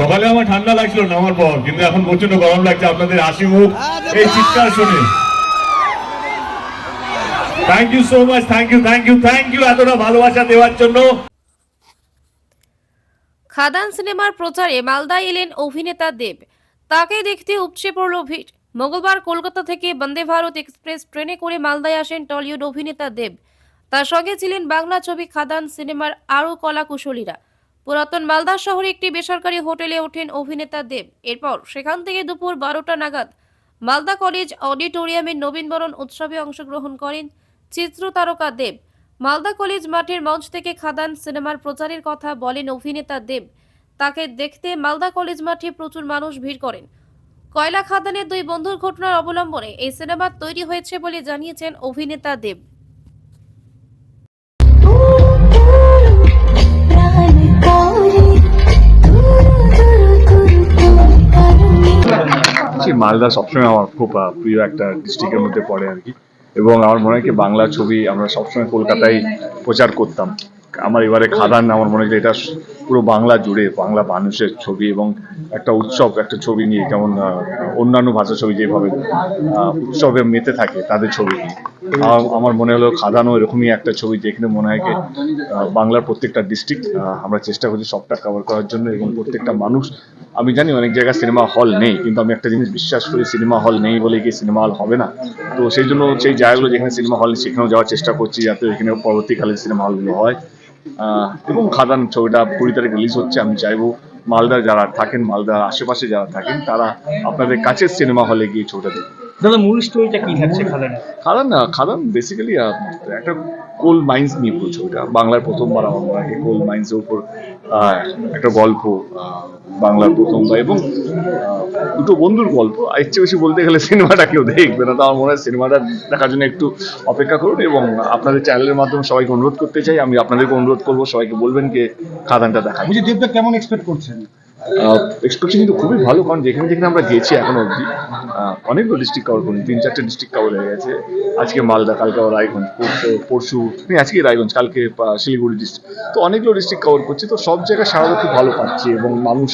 সকালে আমার ঠান্ডা লাগছিল নামার পর, কিন্তু এখন প্রচন্ড গরম লাগছে আপনাদের হাসি মুখ, এই চিৎকার শুনে। Thank you so much, thank you thank you thank you এতটা ভালোবাসা দেওয়ার জন্য। খাদান সিনেমার প্রচারে মালদায় এলেন অভিনেতা দেব। তাকে দেখতে উপচে পড়ল ভিড়। মঙ্গলবার কলকাতা থেকে বন্দে ভারত এক্সপ্রেস ট্রেনে করে মালদায় আসেন টলিউড অভিনেতা দেব। তার সঙ্গে ছিলেন বাংলা ছবি খাদান সিনেমার আরও কলাকুশলীরা। পুরাতন মালদা শহরে একটি বেসরকারি হোটেলে ওঠেন অভিনেতা দেব। এরপর সেখান থেকে দুপুর 12টা নাগাদ মালদা কলেজ অডিটোরিয়ামের নবীনবরণ উৎসবে অংশগ্রহণ করেন চিত্র তারকা দেব। মালদা কলেজ মাঠের মঞ্চ থেকে খাদান সিনেমার প্রচারের কথা বলেন অভিনেতা দেব। তাকে দেখতে মালদা কলেজ মাঠে প্রচুর মানুষ ভিড় করেন। কয়লা খাদানের দুই বন্ধুর ঘটনার অবলম্বনে এই সিনেমা তৈরি হয়েছে বলে জানিয়েছেন অভিনেতা দেব। মালদা সবসময় আমার খুব প্রিয় একটা ডিস্ট্রিক্টের মধ্যে পড়ে আর কি, এবং আমার মনে হয় কি বাংলা ছবি আমরা সবসময় কলকাতায় প্রচার করতাম। আমার এবারে খাদান আমার মনে হয় এটা পুরো বাংলা জুড়ে বাংলা মানুষের ছবি এবং একটা উৎসব, একটা ছবি নিয়ে যেমন অন্যান্য ভাষা ছবি যেভাবে উৎসবে মেতে থাকে তাদের ছবি নিয়ে আমার মনে হলো খাদানও এরকমই একটা ছবি, যেখানে মনে হয় কি বাংলার প্রত্যেকটা ডিস্ট্রিক্ট আমরা চেষ্টা করছি সবটা কভার করার জন্য, এবং প্রত্যেকটা মানুষ, আমি জানি অনেক জায়গায় সিনেমা হল নেই, কিন্তু আমি একটা জিনিস বিশ্বাস করি সিনেমা হল নেই বলে কি সিনেমা হল হবে না। তো সেই জন্য সেই জায়গাগুলো যেখানে সিনেমা হল সেখানেও যাওয়ার চেষ্টা করছি, যাতে এখানে পরবর্তীকালে সিনেমা হলগুলো হয়। এবং খাদান ছবিটা 20 তারিখ রিলিজ হচ্ছে। আমি চাইবো মালদা যারা থাকেন, মালদার আশেপাশে যারা থাকেন, তারা আপনাদের কাছের সিনেমা হলে গিয়ে ছবিটা দেখুন। দাদা মূল স্টোরিটা কি থাকছে খাদান বেসিক্যালি একটা কোল মাইন্স নিয়ে পুরো ছবিটা। বাংলার প্রথমবার আমার মনে হয় কোল মাইন্সের উপর একটা গল্প, বাংলার প্রথমবার, এবং দুটো বন্ধুর গল্প। এর চেয়ে বেশি বলতে গেলে সিনেমাটা কেউ দেখবে না, তো আমার মনে হয় সিনেমাটা দেখার জন্য একটু অপেক্ষা করুন, এবং আপনাদের চ্যানেলের মাধ্যমে সবাইকে অনুরোধ করতে চাই, আমি আপনাদেরকে অনুরোধ করবো সবাইকে বলবেন যে খাদানটা দেখা। দেবদা কেমন এক্সপেক্ট করছেন? এক্সপেকটেশন কিন্তু খুবই ভালো, কারণ যেখানে যেখানে আমরা গেছি এখনো অবধি অনেকগুলো ডিস্ট্রিক্ট কভার করি, 3-4টে ডিস্ট্রিক্ট কভার হয়ে গেছে। আজকে মালদা, কালকে রায়গঞ্জ, পরশু আজকে রায়গঞ্জ, কালকে শিলিগুড়ি ডিস্ট্রিক্ট, তো অনেকগুলো ডিস্ট্রিক্ট কভার করছি। তো সব জায়গায় সারা খুব ভালো পাচ্ছি, এবং মানুষ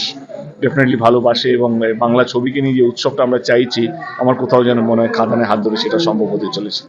ডেফিনেটলি ভালোবাসে, এবং বাংলা ছবিকে নিয়ে যে উৎসবটা আমরা চাইছি আমার কোথাও যেন মনে হয় খাদানের হাত ধরে সেটা সম্ভব হতে চলেছে।